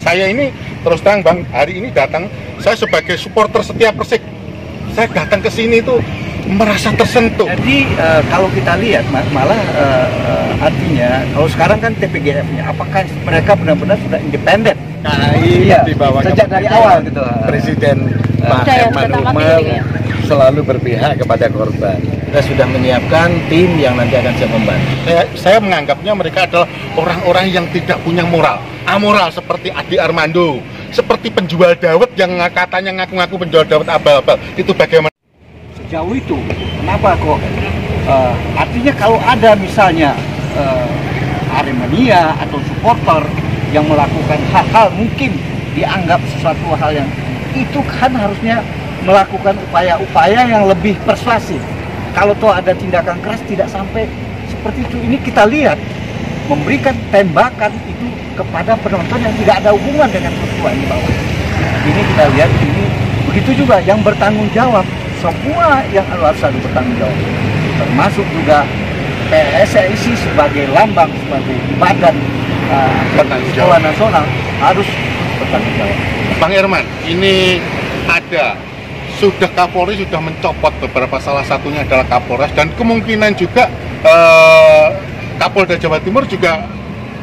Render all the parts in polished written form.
Saya ini terus terang Bang, hari ini datang, saya sebagai supporter setia Persik, saya datang ke sini itu merasa tersentuh. Jadi kalau kita lihat malah artinya kalau sekarang kan TPGF-nya, apakah mereka benar-benar sudah independen? Iya, di bawah sejak dari awal gitu. Presiden Pak Herman Umar selalu berpihak kepada korban. Kita sudah menyiapkan tim yang nanti akan siap membantu. Saya menganggapnya mereka adalah orang-orang yang tidak punya moral, amoral seperti Adi Armando, seperti penjual dawet yang katanya ngaku-ngaku penjual dawet abal-abal. Itu bagaimana? Sejauh itu, kenapa kok? Artinya kalau ada misalnya Aremania atau supporter yang melakukan hal-hal mungkin dianggap sesuatu hal yang itu kan harusnya melakukan upaya-upaya yang lebih persuasif. Kalau toh ada tindakan keras tidak sampai seperti itu. Ini kita lihat memberikan tembakan itu kepada penonton yang tidak ada hubungan dengan peristiwa di bawah. Ini kita lihat ini begitu juga yang bertanggung jawab. Semua yang harus bertanggung jawab, termasuk juga PSSI sebagai lambang, sebagai badan sekolah nasional harus bertanggung jawab. Bang Herman, ini sudah Kapolri sudah mencopot beberapa, salah satunya adalah Kapolres, dan kemungkinan juga Kapolda Jawa Timur juga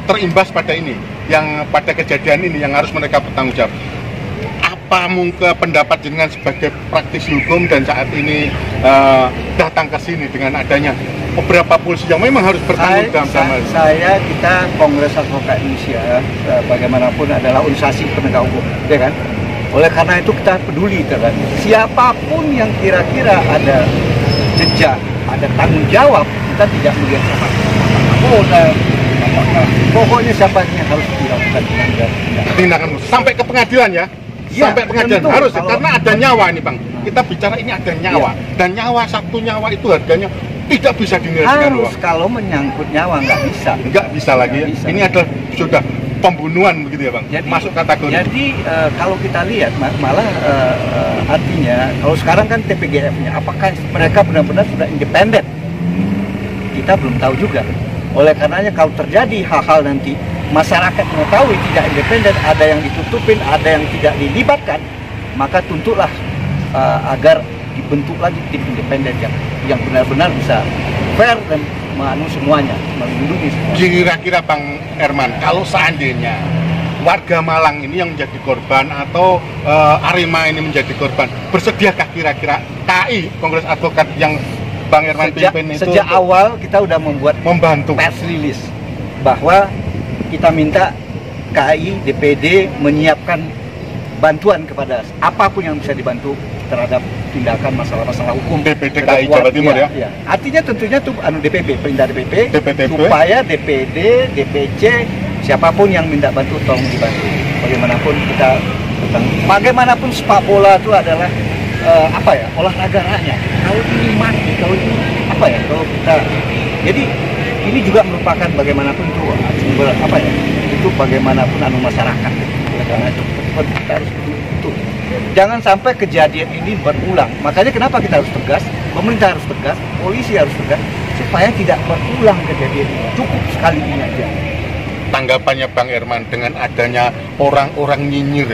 terimbas pada kejadian ini yang harus mereka bertanggung jawab. Apa mungkin pendapat jenengan sebagai praktisi hukum dan saat ini datang ke sini dengan adanya beberapa polisi yang memang harus bertanggung jawab? Kita Kongres Advokat Indonesia bagaimanapun adalah organisasi penegak hukum, ya kan? Oleh karena itu kita peduli terhadap siapapun yang kira-kira ada jejak, ada tanggung jawab, kita tidak melihat pokoknya siapa yang harus dilakukan tindakan sampai ke pengadilan ya. Ya, sampai pengadilan harus karena ada nyawa nih Bang. Kita bicara ini ada nyawa, dan satu nyawa itu harganya tidak bisa dinilai dengan uang. Kalau menyangkut nyawa nggak bisa lagi ya. Ini adalah sudah pembunuhan begitu ya Bang. Masuk kategori. Jadi kalau kita lihat malah artinya kalau sekarang kan TPGF-nya, apakah mereka benar-benar sudah independen? Kita belum tahu juga. Oleh karenanya kalau terjadi hal-hal nanti masyarakat mengetahui tidak independen, ada yang ditutupin, ada yang tidak dilibatkan, maka tuntutlah agar dibentuk lagi tim independen yang benar-benar bisa fair dan semuanya, melindungi semua. Kira-kira Bang Herman, kalau seandainya warga Malang ini yang menjadi korban atau Arema ini menjadi korban, bersediakah kira-kira KI, Kongres Advokat yang Bang Herman pimpin itu? Sejak awal kita udah membantu press release bahwa kita minta KAI, DPD menyiapkan bantuan kepada apapun yang bisa dibantu terhadap tindakan masalah-masalah hukum. DPD KAI Jawa Timur ya? Artinya tentunya tuh DPP, perintah DPP, supaya DPD, DPC, siapapun yang minta bantu tolong dibantu. Bagaimanapun kita bagaimanapun sepak bola itu adalah olahraga rakyat. Kalau ini mati, kalau ini kalau kita jadi ini juga merupakan bagaimanapun itu sumber itu bagaimanapun masyarakat. Karena itu kita harus betul. Jangan sampai kejadian ini berulang. Makanya kenapa kita harus tegas, pemerintah harus tegas, polisi harus tegas supaya tidak berulang kejadian ini. Cukup sekali ini aja. Tanggapannya Bang Herman dengan adanya orang-orang nyinyir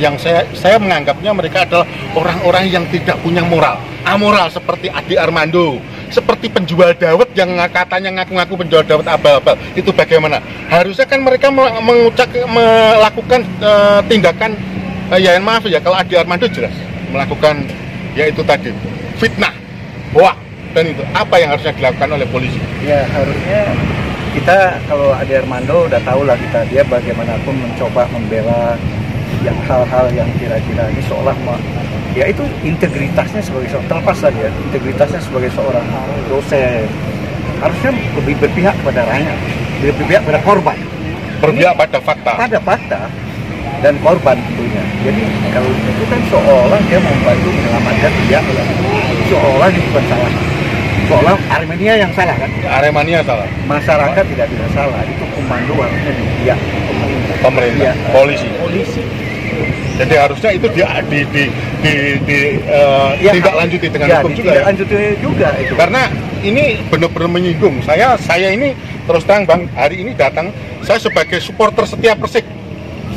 yang saya menganggapnya mereka adalah orang-orang yang tidak punya moral, amoral seperti Adi Armando, seperti penjual dawet yang katanya ngaku-ngaku penjual dawet abal-abal. Itu bagaimana? Harusnya kan mereka melakukan tindakan maaf ya, kalau Adi Armando jelas melakukan yaitu tadi fitnah, hoak, dan itu apa yang harusnya dilakukan oleh polisi? Ya harusnya kita kalau Adi Armando udah tahu lah dia bagaimanapun mencoba membela yang hal-hal yang kira-kira ini seolah ya itu integritasnya sebagai seorang, terlepas tadi ya, integritasnya sebagai seorang dosen harusnya lebih berpihak pada rakyat, lebih berpihak pada korban, berpihak pada fakta dan korban tentunya. Jadi kalau itu kan seolah dia membantu menyelamatkan dia, seolah dia bukan salah, seolah Aremania yang salah kan? Aremania salah. Masyarakat tidak salah. Itu komando harusnya di pihak pemerintah, polisi. Jadi harusnya itu tidak lanjuti dengan hukum juga. Tidak lanjuti juga itu. Karena ini benar-benar menyinggung. Saya ini terus terang Bang, hari ini datang saya sebagai supporter setia Persik.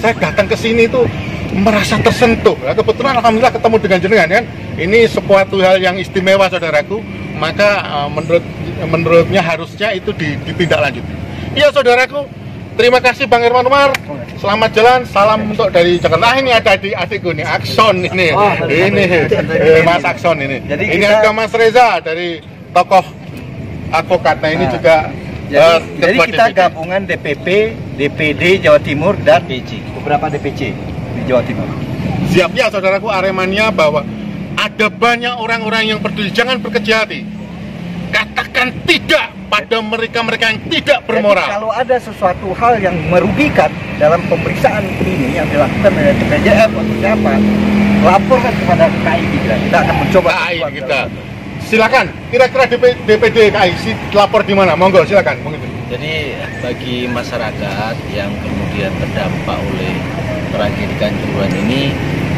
saya datang ke sini itu merasa tersentuh. Nah, kebetulan alhamdulillah ketemu dengan jenengan kan. Ini suatu hal yang istimewa saudaraku. Maka menurutnya harusnya itu ditindaklanjuti. Iya saudaraku, terima kasih Bang Herman Umar. Selamat jalan, salam untuk dari Jakarta. Nah, ini ada adikku nih, Akson ini. Mas Akson ini. Jadi ini ada Mas Reza dari tokoh advokat. Nah, ini juga jadi kita DPD. Gabungan DPP, DPD Jawa Timur dan beberapa DPC di Jawa Timur. Siap ya saudaraku, Aremania, bahwa ada banyak orang-orang yang peduli. Jangan berkecil hati. Katakan tidak pada mereka-mereka yang tidak bermoral. Jadi, kalau ada sesuatu hal yang merugikan dalam pemeriksaan ini yang dilakukan oleh PJM atau siapa, laporkan kepada KAI kita akan mencoba KAI kita. Silakan. Kira-kira DPD KAI lapor di mana? Monggo silakan. Jadi bagi masyarakat yang kemudian terdampak oleh tragedi Kanjuruhan ini,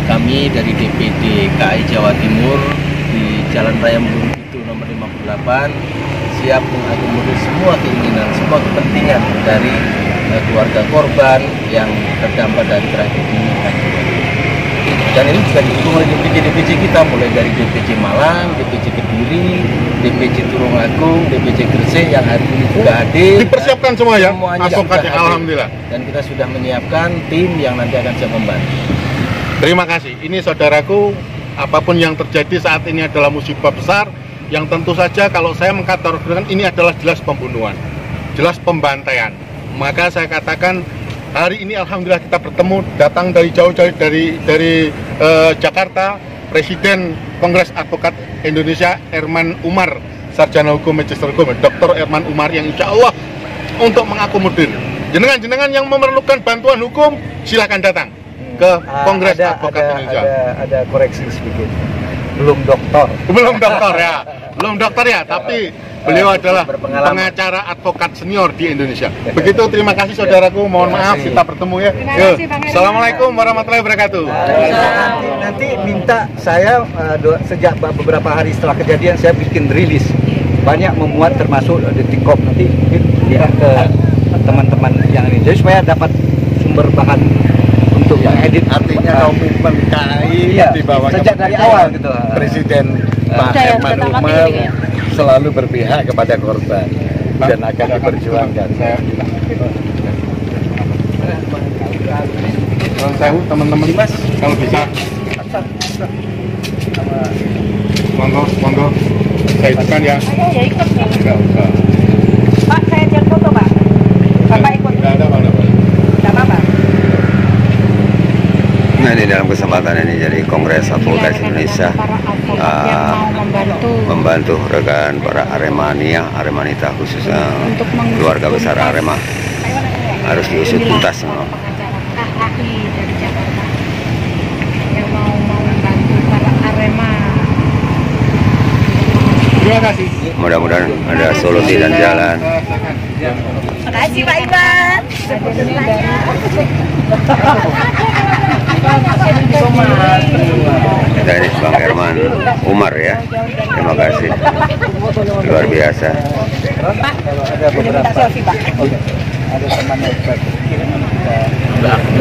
kami dari DPD KAI Jawa Timur di Jalan Raya Murung itu nomor 58 siap mengakomodir semua keinginan, semua kepentingan dari keluarga korban yang terdampak dari tragedi Kanjuruhan. Dan ini juga didukung oleh DPC-DPC kita, mulai dari DPC Malang, DPC Kediri, DPC Tulungagung, DPC Gresik yang hari ini juga hadir. Dipersiapkan semua ya, advokatnya, alhamdulillah. Dan kita sudah menyiapkan tim yang nanti akan siap membantu. Terima kasih. Ini saudaraku, apapun yang terjadi saat ini adalah musibah besar yang tentu saja kalau saya mengkategorikan ini adalah jelas pembunuhan, jelas pembantaian. Maka saya katakan hari ini alhamdulillah kita bertemu, datang dari jauh-jauh dari Jakarta, Presiden Kongres Advokat Indonesia Herman Umar, Sarjana Hukum Magister Hukum, Dr. Herman Umar, yang insya Allah untuk mengakomodir jenengan-jenengan yang memerlukan bantuan hukum, silakan datang ke Kongres Advokat Indonesia. Ada koreksi sedikit. Belum doktor ya, tapi beliau adalah pengacara advokat senior di Indonesia. Begitu, terima kasih saudaraku, mohon maaf kita bertemu ya. Assalamualaikum warahmatullahi wabarakatuh. Nanti minta saya sejak beberapa hari setelah kejadian saya bikin rilis, banyak memuat termasuk Detikop, nanti mungkin ya ke teman-teman yang ini, jadi supaya dapat sumber bahan untuk mengedit. Artinya komitmen KAI di bawah sejak dari awal gitu. Presiden Pak Herman Umar selalu berpihak kepada korban dan akan diperjuangkan. Saya teman-teman Mas, kalau bisa monggo saya ikutan ya. Saya ikut. Enggak usah. Pak, saya ajak foto Pak. Bapak ikut. Tidak ada apa-apa. Tidak apa-apa. Nah, ini dalam kesempatan ini jadi Kongres Advokat Indonesia membantu rekan para Aremania, Aremanita khususnya keluarga besar Arema harus diusut tuntas. KAI dari Jakarta yang mau membantu para Arema. Terima kasih. Mudah-mudahan ada solusi dan jalan. Terima kasih Pak Iwan. Kita ini Bang Herman Umar ya. Terima kasih. Luar biasa. Pak, ada beberapa selfie Pak. Ada temannya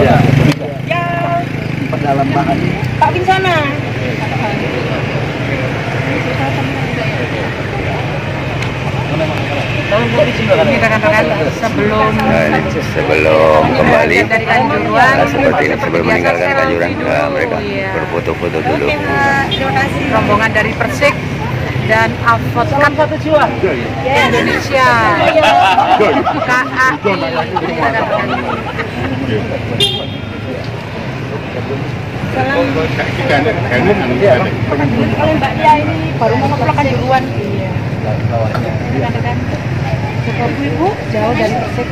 Ya. dalam bahan. Pak Binsana. Ini rekan-rekan sebelum kembali dari Kanjuruhan, seperti ini sebelum meninggalkan Kanjuruhan mereka berfoto-foto dulu. Terima kasih. Rombongan dari Persik dan advokat Indonesia KAI. Salam. Kalau Mbak Dia ini baru mau pulang Kanjuruhan. Rekan-rekan Bapak Ibu jauh dari Persik,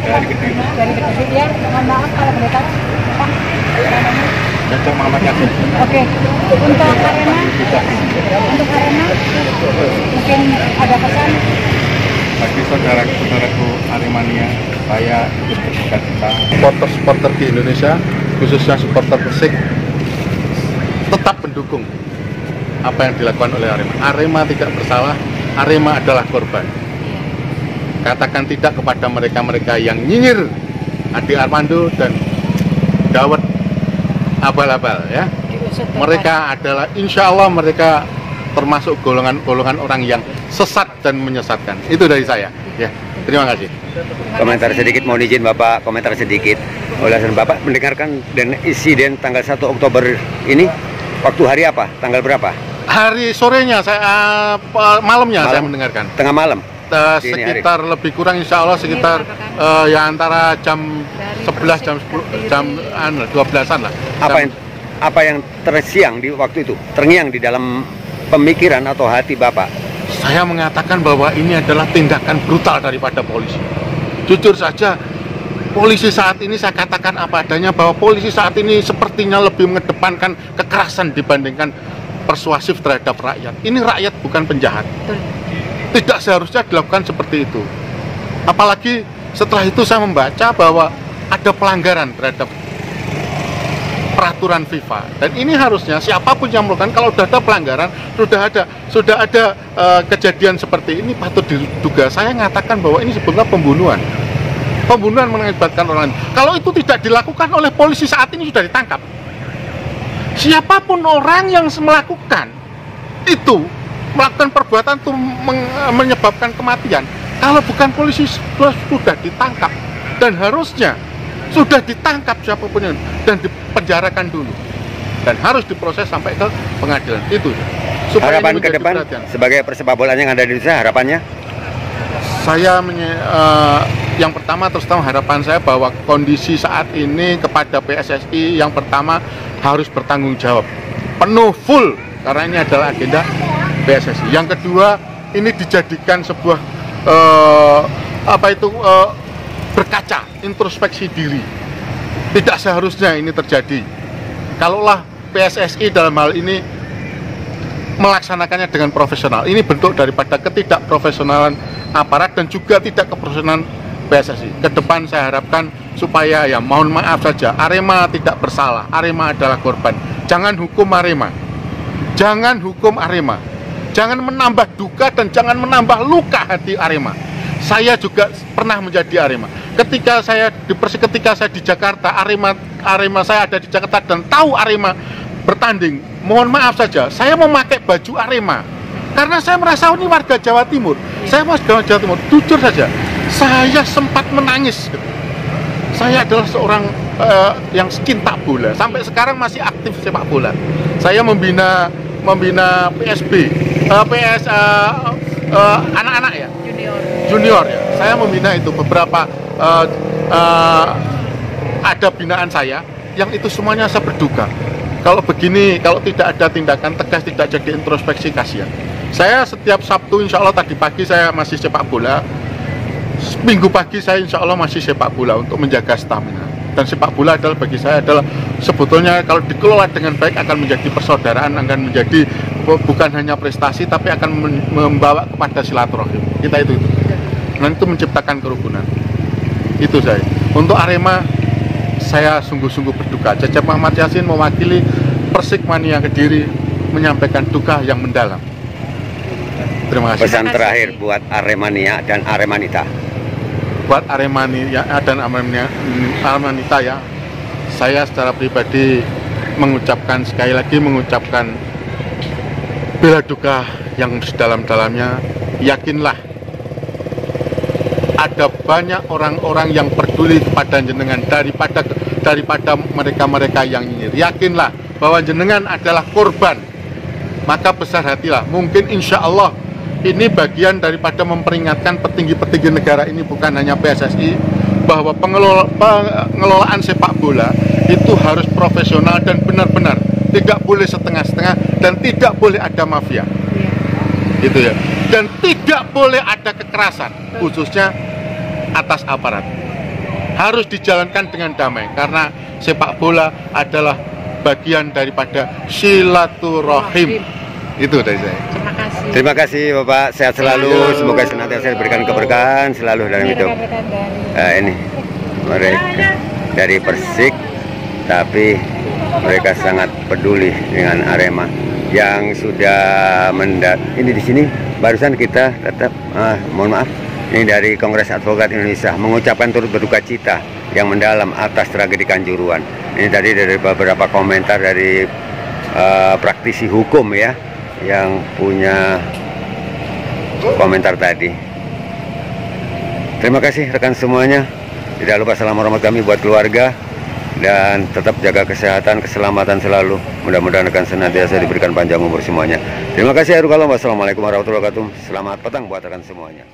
dari Kediri ya. Mohon maaf kalau boleh tahu Pak namanya. Oke, untuk Arema mungkin ada pesan bagi saudara-saudaraku Aremania, saya kita supporter-supporter di Indonesia, khususnya supporter Persik, tetap mendukung apa yang dilakukan oleh Arema. Arema tidak bersalah, Arema adalah korban. Katakan tidak kepada mereka-mereka yang nyinyir Adi Armando dan dawet abal-abal ya. Mereka adalah insya Allah mereka termasuk golongan orang yang sesat dan menyesatkan. Itu dari saya ya. Terima kasih. Komentar sedikit, mohon izin Bapak komentar sedikit. Ulasan Bapak mendengarkan dan insiden tanggal 1 Oktober ini waktu hari apa? Tanggal berapa? Hari sorenya saya malamnya saya mendengarkan. Tengah malam. Sekitar lebih kurang insya Allah sekitar ya antara jam 11 jam 10 jam 12-an lah. Apa yang tersiang di waktu itu? Terngiang di dalam pemikiran atau hati Bapak? Saya mengatakan bahwa ini adalah tindakan brutal daripada polisi. Jujur saja, polisi saat ini saya katakan apa adanya bahwa polisi saat ini sepertinya lebih mengedepankan kekerasan dibandingkan persuasif terhadap rakyat. Ini rakyat bukan penjahat. Tidak seharusnya dilakukan seperti itu. Apalagi setelah itu saya membaca bahwa ada pelanggaran terhadap peraturan FIFA, dan ini harusnya siapapun yang melakukan, kalau sudah ada pelanggaran, sudah ada kejadian seperti ini patut diduga. Saya mengatakan bahwa ini sebetulnya pembunuhan mengakibatkan orang lain. Kalau itu tidak dilakukan oleh polisi saat ini sudah ditangkap. Siapapun orang yang melakukan perbuatan itu menyebabkan kematian, kalau bukan polisi sudah ditangkap, dan harusnya sudah ditangkap siapapun yang, dan dipenjarakan dulu, dan harus diproses sampai ke pengadilan. Itu supaya harapan ke depan sebagai persepak bola yang ada di Indonesia, harapannya saya yang pertama, terus terang harapan saya bahwa kondisi saat ini kepada PSSI yang pertama harus bertanggung jawab penuh full, karena ini adalah agenda PSSI. Yang kedua, ini dijadikan sebuah berkaca, introspeksi diri. Tidak seharusnya ini terjadi. Kalaulah PSSI dalam hal ini melaksanakannya dengan profesional, ini bentuk daripada ketidakprofesionalan aparat dan juga tidak keprofesionalan PSSI. Ke depan saya harapkan supaya ya mohon maaf saja, Arema tidak bersalah, Arema adalah korban. Jangan hukum Arema. Jangan hukum Arema. Jangan menambah duka dan jangan menambah luka hati Arema. Saya juga pernah menjadi Arema. Ketika saya di Persik, ketika saya di Jakarta, Arema saya ada di Jakarta dan tahu Arema bertanding. Mohon maaf saja, saya memakai baju Arema karena saya merasa ini warga Jawa Timur. Saya warga Jawa Timur. Jujur saja, saya sempat menangis. Saya adalah seorang yang cinta bola. Sampai sekarang masih aktif sepak bola. Saya membina PSB, anak-anak ya. Junior ya, saya membina itu beberapa ada binaan saya yang itu semuanya saya berduka. Kalau begini, kalau tidak ada tindakan tegas, tidak jadi introspeksi, kasihan. Saya setiap Sabtu insya Allah, tadi pagi saya masih sepak bola, Minggu pagi saya insya Allah masih sepak bola untuk menjaga stamina. Dan sepak bola adalah bagi saya adalah sebetulnya kalau dikelola dengan baik akan menjadi persaudaraan, akan menjadi bukan hanya prestasi tapi akan membawa kepada silaturahim. Kita itu. Dan itu menciptakan kerukunan. Itu saya. Untuk Arema saya sungguh-sungguh berduka. Cecep Muhammad Yasin mewakili Persik Mania Kediri menyampaikan duka yang mendalam. Terima kasih. Pesan terakhir buat Aremania dan Aremanita. Buat Aremania dan Aremanita ya, saya secara pribadi mengucapkan sekali lagi bela duka yang sedalam-dalamnya. Yakinlah ada banyak orang-orang yang peduli kepada jenengan daripada mereka-mereka yang nyinyir. Yakinlah bahwa jenengan adalah korban, maka besar hatilah. Mungkin insya Allah ini bagian daripada memperingatkan petinggi-petinggi negara ini, bukan hanya PSSI, bahwa pengelolaan sepak bola itu harus profesional dan benar-benar, tidak boleh setengah-setengah dan tidak boleh ada mafia. Gitu ya. Dan tidak boleh ada kekerasan, khususnya atas aparat. Harus dijalankan dengan damai, karena sepak bola adalah bagian daripada silaturahim. Itu dari saya. Terima kasih Bapak, sehat selalu, semoga senantiasa diberikan keberkahan selalu dalam hidup. Ini mereka dari Persik, tapi mereka sangat peduli dengan Arema yang sudah ini di sini barusan kita tetap mohon maaf, ini dari Kongres Advokat Indonesia mengucapkan turut berduka cita yang mendalam atas tragedi Kanjuruhan. Ini tadi dari beberapa komentar dari praktisi hukum ya, yang punya komentar tadi. Terima kasih rekan semuanya. Tidak lupa salam hormat kami buat keluarga, dan tetap jaga kesehatan, keselamatan selalu. Mudah-mudahan rekan senantiasa diberikan panjang umur semuanya. Terima kasih. Wassalamualaikum warahmatullahi wabarakatuh. Selamat petang buat rekan semuanya.